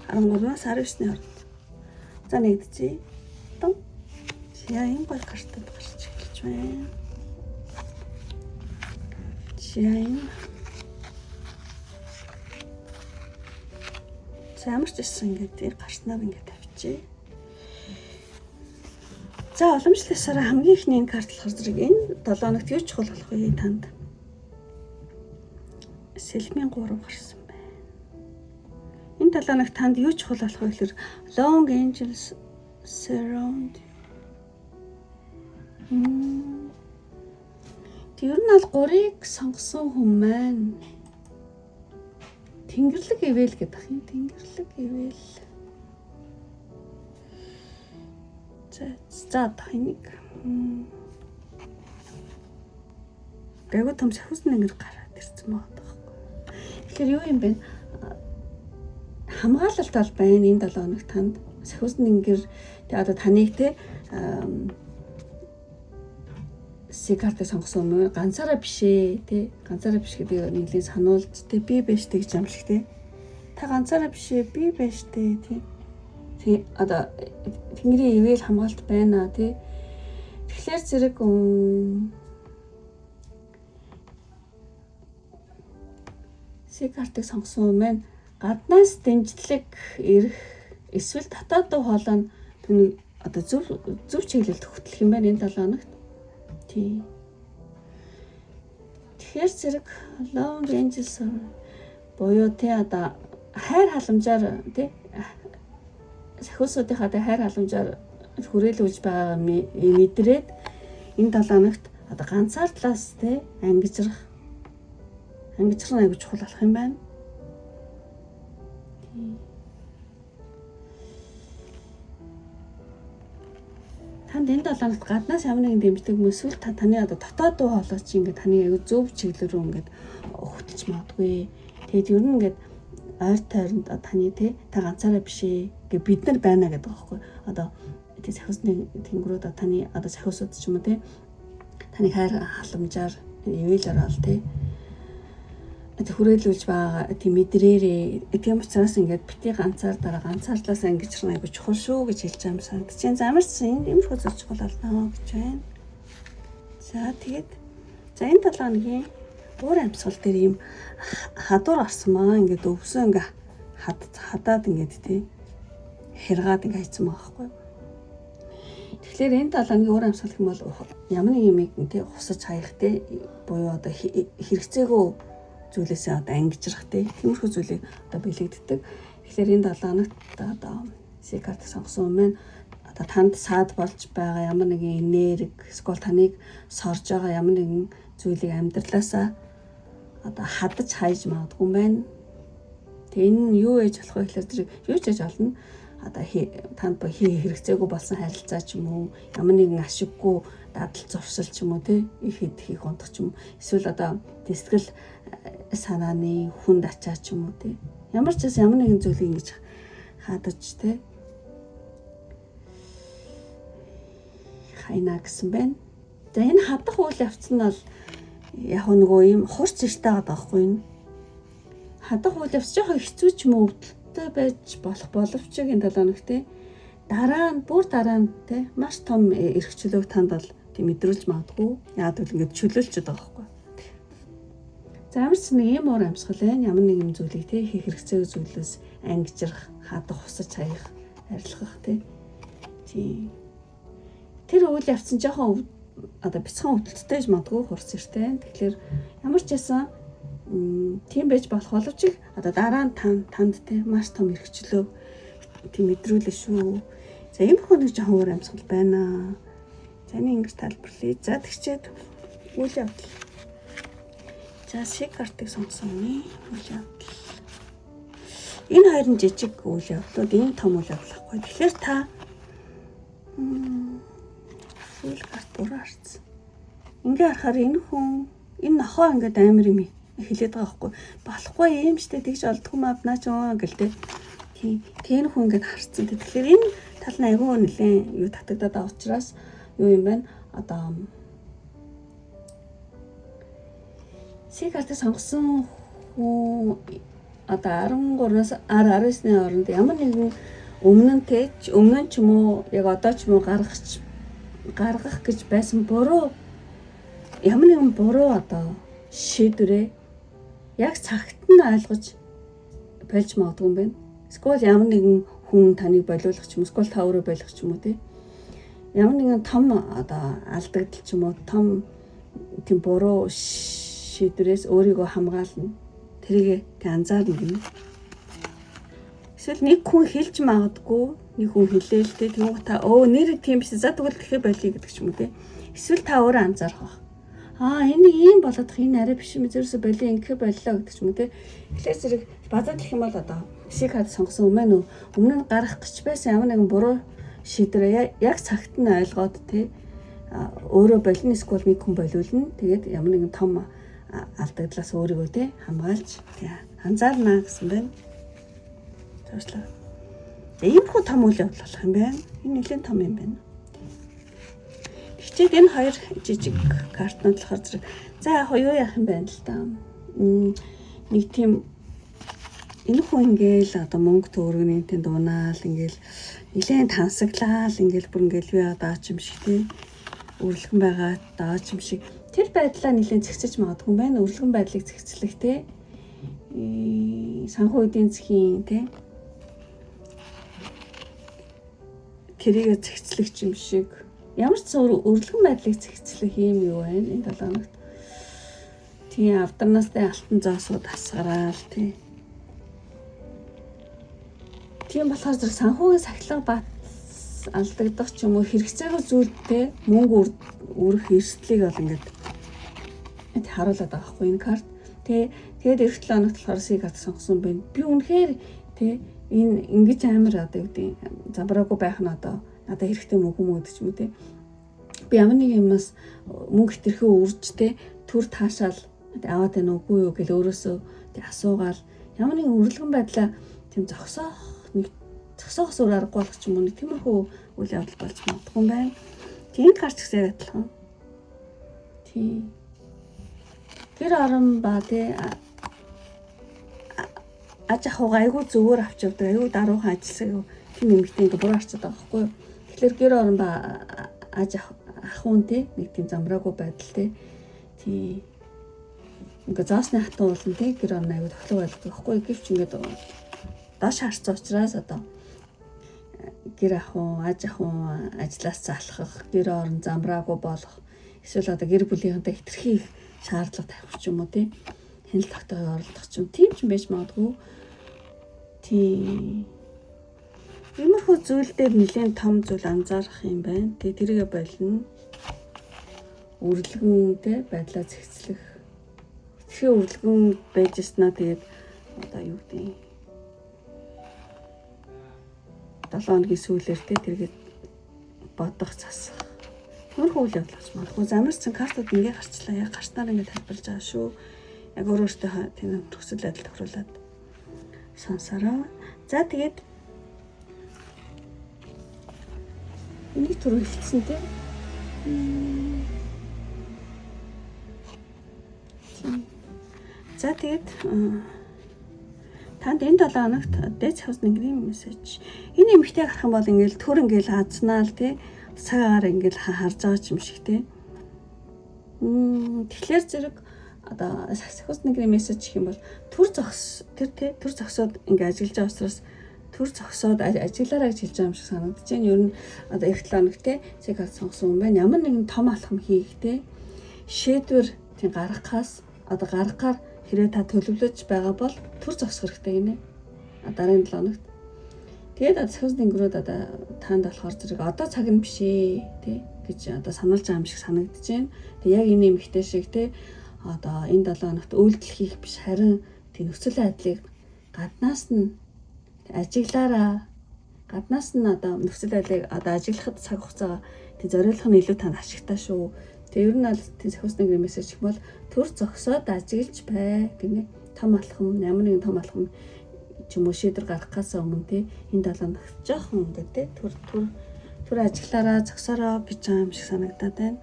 Speaker 1: 13-наас 19-ний хооронд. За нэгдчихье. За энэ гол картад гарч эхэлж байна. За ямар ч гэсэн ингээд гарснаар ингээд тавьчих. За уламжлалсараа хамгийн ихний энэ карт болохоор зэрэг энэ 7 хоногт юу чухал болох вэ танд? Сэлмийн 3 гарсан байна. Энэ 7 хоногт танд юу чухал болох вэ гэхээр long angels surround. Тэр нь бол 3-ыг сонгосон хүн маань Тэнгэрлэг ивэл гэдэг юм. Тэнгэрлэг ивэл. За тайник. Гайгүй том сахиусан нэнгэр гараад ирсэн байгаа байхгүй. Тэгэхээр юу юм бэ? Хамгаалалт бол байна энэ 7 хоногт танд. Сахиусан нэнгэр тэгээ одоо таныг те сикартыг сонгосон юм уу? Ганцаараа биш ээ, тий. Ганцаараа биш гэдэг нэлийн сануулж тий би байж тэг гэж амлах тий. Та ганцаараа биш ээ, би байж тий. Тэгээ одоо Тэнгэрийн ивэл хамгаалт байна тий. Тэгэхээр зэрэг C-картыг сонгосон маань гаднаас дэмжлэг ирэх эсвэл дотоод дуу хоолой нь түүний одоо зөв чиглэлд хөтлөх юм байна энэ 7 хоногт. Тий. Тэгэхээр зэрэг Love Angels буюу тий одоо хайр халамжаар тий сахиусуудынхаа хайр халамжаар хүрээлүүлж байгаа мэдрээд энэ 7 хоногт одоо ганцаардлаас тий ангижрах аягүй чухал болох юм байна. Танд энэ 7 хоногт гаднаас ямар нэгэн дэмждэг юм эсвэл таны одоо дотоод дуу хоолой чи ингээд таны аягүй зөв чиглэл рүү ингээд хөтлөж магадгүй. Тэгээд ер нь ингээд ойр тойронд таны та ганцаараа биш ээ гэ бид нар байна гэдэг байгаа байхгүй. Одоо тий сахиусны тэнгэрүүд таны одоо сахиусууд ч юм уу тий таны хайр халамжаар ивэлэр бол тий хүрээлүүлж байгаа тийм мэдрээрээ тийм учраас ингээд бити ганцаардлаас ангижрах аягүй чухал шүү гэж хэлж байгаа юм санагдаж байна. За амарсан юм их зөв чухал болно гэж байна. За тэгээд энэ 7 хоногийн уур амьсгал дээр ийм хадуур гарсан маа ингээд өвсөн ингээ хадаад ингээд тий хэргаад ингээ хайцсан байгаа байхгүй. Тэгэхээр энэ 7 хоногийн уур амьсгал юм бол ямар нэг юм тий хусаж хаях тий буюу одоо хэрэгцээгүй зүйлээсээ одоо ангижрах тиймэрхүү зүйлийг одоо бэлэгддэг. Тэгэхээр энэ 7 хоногт одоо C-карт сонгосон юм одоо танд саад болж байгаа ямар нэгэн энерги эсвэл таныг сорж байгаа ямар нэгэн зүйлийг амьдралаасаа одоо хадаж хайж магадгүй юм байна. Тэгээ энэ нь юу ээж болох вэ гэхээр зэрэг юу ч ээж олно. Одоо танд хэрэгцээгүй болсон харилцаа ч юм уу ямар нэгэн ашиггүй дадал зуршил ч юм уу тий их хийх унтах ч юм эсвэл одоо сэтгэл санааны хүнд ачаа ч юм уу тий ямар ч ямар нэгэн зүйлийг ингэж хадаж тий хайна гэсэн байна. За энэ хадах үйл явц нь бол яг нөгөө юм хурц иртэй байгаа байхгүй юу? Хадах үйл явц жоохон хэцүү ч юм уу өвдөлттэй байж болох боловч энэ 7 хоног тий дараа нь тий маш том эрхчлөөг танд бол тийм мэдрүүлж магадгүй. Яг л ингэж чөлөөлчөд байгаа байхгүй. За амарч нэг юм уур амьсгал байна. Ямар нэг юм зүйлийг тий хийх хэрэгцээ зүйлээс ангижрах, хадах, хусаж хаях, арилгах тий. Тэр үйл явц нь жоохон одоо бяцхан өвдөлттэй магадгүй хурц иртэй. Тэгэхээр ямар ч байсан тийм байж болох боловч одоо дараа нь танд тий маш том эрхчлөө тийм мэдрүүлээ шүү. За энэ бүхэн нэг жоохон уур амьсгал байна. Таны ингэж тайлбарлая. За тэгчээд үйл явдал. За C-картыг сонгосон үйл явдал. Энэ хоёр нь жижиг үйл явдлууд, энэ том үйл явдал байхгүй. Тэгэхээр та үйл карт буруу харсан. Ингээ харахаар энэ хүн энэ нохоо ингээд амар юм хэлээд байгаа байхгүй. Болохгүй юм штэ тэгж олдгүй маа наач гэлтэй. Тийм хүн ингээд харсан. Тэгэхээр энэ тал нь айгүй нэлээд юу татагдаад байгаа учраас юу юм бэ? Одоо C-картыг сонгосон хүн одоо 13-аас 19-ны хооронд ямар нэгэн өмнө нь ч юм уу яг одоо ч юм уу гаргах гэж байсан буруу ямар нэгэн буруу одоо шийдвэрээ яг цагт нь ойлгож болж магадгүй юм байна. Эсвэл ямар нэгэн хүн таныг болиулах ч юм уу, эсвэл та өөрөө болох ч юм уу тий. Ямар нэгэн том одоо алдагдал ч юм уу, том тийм буруу шийдвэрээс өөрийгөө хамгаална. Тэрийг анзаарна гэнэ. Эсвэл нэг хүн хэлж магадгүй, нэг хүн хэлээл тий. Тэгвэл та нэр тийм биш. За тэгвэл тэгэхээр болиё гэдэг ч юм уу тий. Эсвэл та өөрөө анзаарах байх. Энэ ийм болоодох энэ арай биш юм зэрэгс болиё ингэх боллоо гэдэг ч юм уу тий. Тэгэхээр зэрэг базаад гэх юм бол одоо C-карт сонгосон өмнө нь гарах гэж байсан ямар нэгэн буруу шийдвэрээ яг цагт нь ойлгоод тий өөрөө болно эсвэл нэг хүн болиулна. Тэгээд ямар нэгэн том алдагдлаас өөрийгөө тий хамгаалж анзаарна гэсэн байна. Тоослоо. Ийм хөө том үйл явдал болох юм байна. Энэ нэлээд том юм байна. Тэгчээд энэ хоёр жижиг картнууд болохоор зэрэг за яг юу яах юм байна л да. Нэг тийм энэ хүн ингээл одоо мөнгө төгрөгнийтэй дуунаал ингээл нэлээд тансаглаал ингээл бүр ингээл би одоо ч юм шиг тий өрлөгөн байгаа даа ч юм шиг тэр байдлаа нэлээд зэгцэж магадгүй юм байна. Өрлөгөн байдлыг зэгцлэх тий санхүү эдийн засгийн тий тэрийг зэгцлэх юм шиг ямар ч өрлөгөн байдлыг зэгцлэх юм юу байна энэ 7 хоногт. Тийм авдарнаастай алтан зоосууд асгараал тий. Тийм болохоор зэрэг санхүүгийн сахилга бат алдагдах ч юм уу хэрэгцээгүй зүйлтэй мөнгө өрөх эрсдлийг бол ингээд харуулдаг байхгүй энэ карт. Тэгээд эх 7 хоногт болохоор карт сонгосон байна. Би үнэхээр тий энэ ингэж амар одоо юу гэдэг замбраагүй байх нь одоо надад хэрэгтэй мөнгө мөгдөж юм тий. Би ямар нэг юмас мөнгө хэтэрхээ үрж тий төр таашаал аваад байна уугүй юу гэл өөрөөсөө тий асуугаал ямар нэгэн өрлөгөн байдлаа тийм зогсоохос өөр аргагүй болох ч юм уу нэг тиймэрхүү үйл явдал болж магадгүй юм байна. Тийм гарч гисээ адилхан. Тийм. Тэр орон ба тий аж ахуйг айгүй зөвөр авч явдаг айгүй даруухан ажилласан тийм эмэгтэй ингээ буруу арчаад байгаа байхгүй юу. Тэгэхээр гэр орон ба аж ахуйн тий нэг тийм замбраагүй байдал тий ингээ заасны хатан уулан тий гэр орон айгүй тохлог байлдаг байхгүй юу. Гэвч ингээ доош харцсан учраас одоо гэр ахуйн аж ахуйн ажлаас залхах гэр орон замбраагүй болох эсвэл одоо гэр бүлийнхэнтэй хэтэрхий их шаардлага тавих ч юм уу тий хяналт тогтоогоо оролдох ч юм тийм ч байж магадгүй. Тийм. Иймэрхүү зүйл дээр нэлээд том зүйл анзаарах юм байна. Тэгээ тэрийгэ болно. Өрлөгөнтэй байдлаа зэгцлэх. Итгэхээ өрлөгөн байж яснаа тэгээд одоо юу гэдэг 7 хоногийн сүүлээр тэргээд бодох засах. Тиймэрхүү үйл явдал гарч магадгүй. Замарсан картууд ингээ гарчлаа. Яг гарснаар ингээ тайлбарлаж байгаа шүү. Яг өөрөөсөө тийм төгсөл байдал тохируулаад сонсороо. За тэгээд нэг түр хэлсэн тийм. За тэгээд танд энэ 7 хоногт дээд цахилгаан нэгний мессеж. Энэ эмэгтэй гарах юм бол ингээл төр ингээл хазнаал тий цагаагаар ингээл харж байгаа юм шиг тий. Тэгэхээр зэрэг одоо сахилгаан нэгний мессеж гэх юм бол төр зогсоод ингээ ажиллаж байгаа учраас төр зогсоод ажиглаараа гэж хэлж байгаа юм шиг санагдаж байна. Ер нь одоо эх 7 хоногт тий цэг сонгосон юм байна. Ямар нэгэн том алхам хийх тий шийдвэр тий гаргахаас одоо гаргахаар хэрэг та төлөвлөж байгаа бол төр зогсох хэрэгтэй гинэ. Дараагийн 7 хоногт. Тэгээд сахилгаан тэнгэрүүд одоо таанд болохоор зэрэг одоо цаг нь биш ээ тий гэж одоо сануулж байгаа юм шиг санагдаж байна. Тэгээд яг энэ эмэгтэй шиг тий одоо энэ 7 хоногт үйлдэл хийх биш харин тий нөхцөл байдлыг гаднаас нь ажиглаараа гаднаас нь одоо нөхцөл байдлыг одоо ажиглахад цаг хугацаа тий зориулах нь илүү танд ашигтай шүү. Тэгээ ер нь аль тий сахилгаан тэнгэрийн мессеж гэх бол төр зогсоод ажиллаж бай гэнэ. Том алхам ямар нэгэн том алхам ч юм уу шийдвэр гаргахаас өмнө тий энэ 7 хоногт жоохон ингээд тий төр ажиглаараа зогсороо гэж байгаа юм шиг санагдаад байна.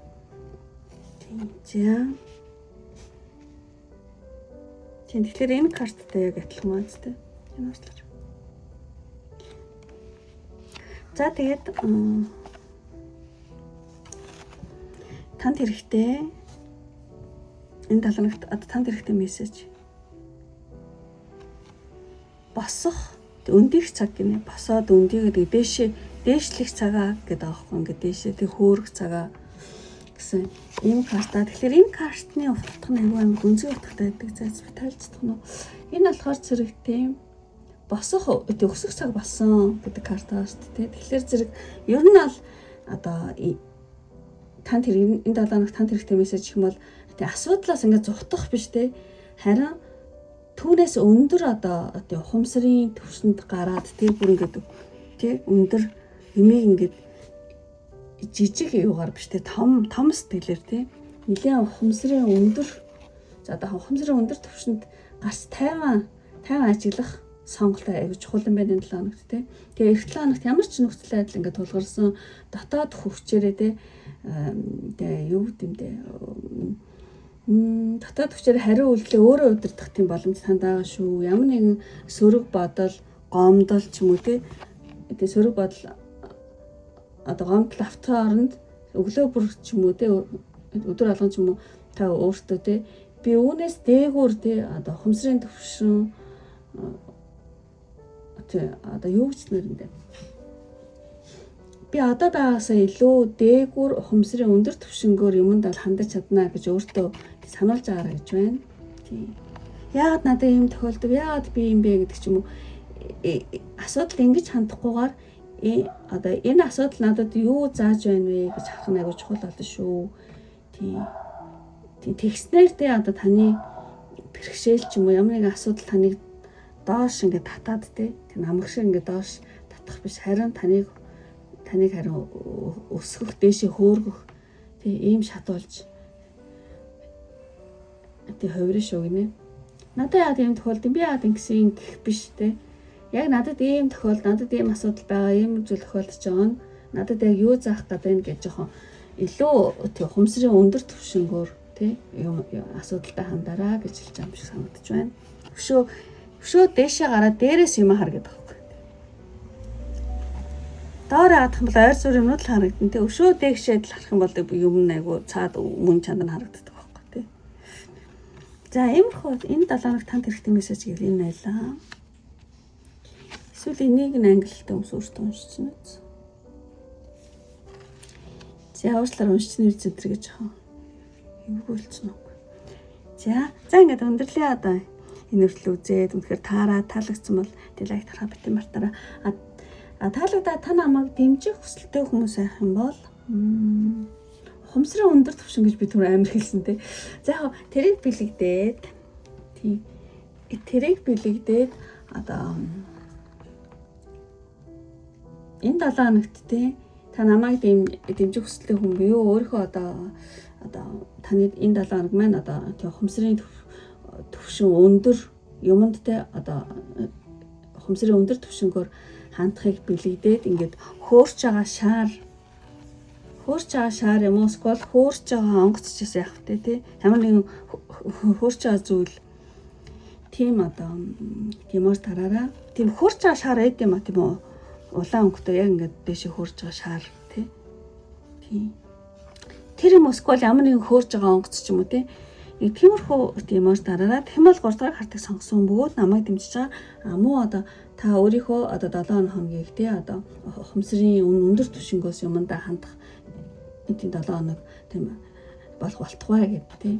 Speaker 1: Тийм. Тэгэхээр энэ карттай яг адилхан байна тий. Энэ уучлаач. За тэгээд танд хэрэгтэй энэ 7 хоногт одоо танд хэрэгтэй мессеж босох өндих цаг гинэ. Босоод өндий гэдэг дээшлэх цагаа гэдэг аахгүй ингээд дээшээ тэг хөөрөх цагаа гэсэн ийм картаа. Тэгэхээр энэ картны утга нь аюу амар гүнзгий утгатай байдаг. Зайц би тайлцдах нь. Энэ болохоор зэрэг тийм босох өсөх цаг болсон гэдэг картаа шүү дээ. Тэгэхээр зэрэг ер нь ал одоо танд энэ 7 хоногт танд хэрэгтэй мессеж гэх юм бол тэг асуудлаас ингээд зугтах биш те. Харин түүнээс өндөр одоо ухамсарын төвшөнд гараад тэр бүр ингээд тий өндөр эмээг ингээд жижиг юугаар биш те том сэтгэлээр тий нэлээд ухамсарын өндөр за одоо ухамсарын өндөр төвшөнд гарч тайван ажиглах сонголтоо аягүй чухал юм байна энэ 7 хоногт тий. Тэгээ эх 7 хоногт ямар ч нөхцөл байдал ингээд тулгарсан дотоод хөвчээрээ тий тэгээ юу гэмдэ Дотоод хүчээр хариу үйлдэлээ өөрөө удирдах тийм боломж танд байгаа шүү. Ямар нэгэн сөрөг бодол, гомдол ч юм уу тий сөрөг бодол одоо гомдол автохын оронд өглөө бүр ч юм уу тий өдөр алган ч юм уу та өөртөө тий би үүнээс дээгүүр тий одоо ухамсарын төвшин тий одоо юу гэж нэрэндээ би одоо даагасаа илүү дээгүүр ухамсарын өндөр түвшингөөр юмд бол хандаж чадна гэж өөртөө сануулж байгаарай гэж байна. Тийм. Яагаад надад ийм тохиолдов? Яагаад би юм бэ гэдэг ч юм уу асуудал ингэж хандахгүйгээр одоо энэ асуудал надад юу зааж байна вэ гэж харах нь аягүй чухал болно шүү. Тийм. Тэгснээр тэ одоо таны бэрхшээл ч юм уу ямар нэгэн асуудал таныг доош ингээд татаад тэ намх шиг ингээд доош татах биш харин таныг харин өсгөх дээшээ хөөргөх тий ийм шат болж тий хувирын шүү гинэ. Надад яг ийм тохиолдол би яг ингэсэн гэх биш тий. Яг надад ийм тохиолдол, надад ийм асуудал байгаа, ийм зүйл тохиолдож байгаа нь надад яг юу заах гэдэг нь гэж жоохон илүү тий ухамсарын өндөр түвшингөөр тий юм асуудалтай хандаараа гэж хэлж байгаа юм шиг санагдаж байна. Өшөө дээшээ гараад дээрээс юм хар гэдэг. Доор хаадах юм бол ойр зур юмнууд л харагдана тий. Өшөө дээгшээд л харах юм бол юм айгу цаад мөн чанд нь харагддаг байхгүй тий. За иймэрхүү энэ 7 хоног танд хэрэгтэй мессеж гэвэл энэ байлаа. Эсвэл энийг нь англитай хүмүүс өөртөө уншиж нэз. За уучлаарай уншиж нэр зэнтэр гэж яхаа. Эвгүүлсэн үгүй. За ингээд өндөрлөө одоо энэ хүртэл үзээд үнэхээр таалагдсан бол лайк тараа битэн мартаараа таалагдаад та намайг дэмжих хүсэлтэй хүмүүс байх юм бол ухамсарын өндөр түвшин гэж би түр амар хэлсэн те. За яг тэрийг бэлэгдээд тий тэрийг бэлэгдээд одоо энэ 7 хоногт те та намайг дэмжих хүсэлтэй хүн би юу өөрийнхөө одоо таны энэ 7 хоног маань одоо тий ухамсарын түвшин өндөр юмд те одоо ухамсарын өндөр түвшингөөр хандахыг бэлэгдээд ингээд хөөрч байгаа шаар юм уу эсвэл хөөрч байгаа онгоцчээс явах тий ямар нэгэн хөөрч байгаа зүйл тийм одоо тиймэр тараараа тийм хөөрч байгаа шаар эд юм а тийм үү улаан өнгөтэй яг ингээд дэше хөөрч байгаа шаар тий тэр юм эсвэл ямар нэгэн хөөрч байгаа онгоц ч юм уу тий нэг тиймэрхүү тиймэр тараараа тийм бол 3 дахь хартыг сонгосон бөгөөд намайг дэмжиж байгаа муу одоо та өөрийнхөө одоо 7 хоногийг тий одоо ухамсарын өндөр түвшингөөс юмдаа хандах энэ 7 хоног тийм болох болтугай гэдэг тий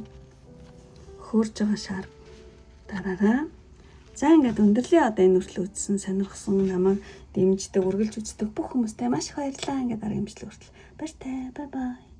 Speaker 1: хөөрж байгаа шаар дараараа за ингээд өндөрлөө одоо энэ хүртэл үзсэн сонирхсон намайг дэмждэг үргэлж үздэг бүх хүмүүстээ маш их баярлалаа ингээд дараагийн бичлэг хүртэл баяртай бай бай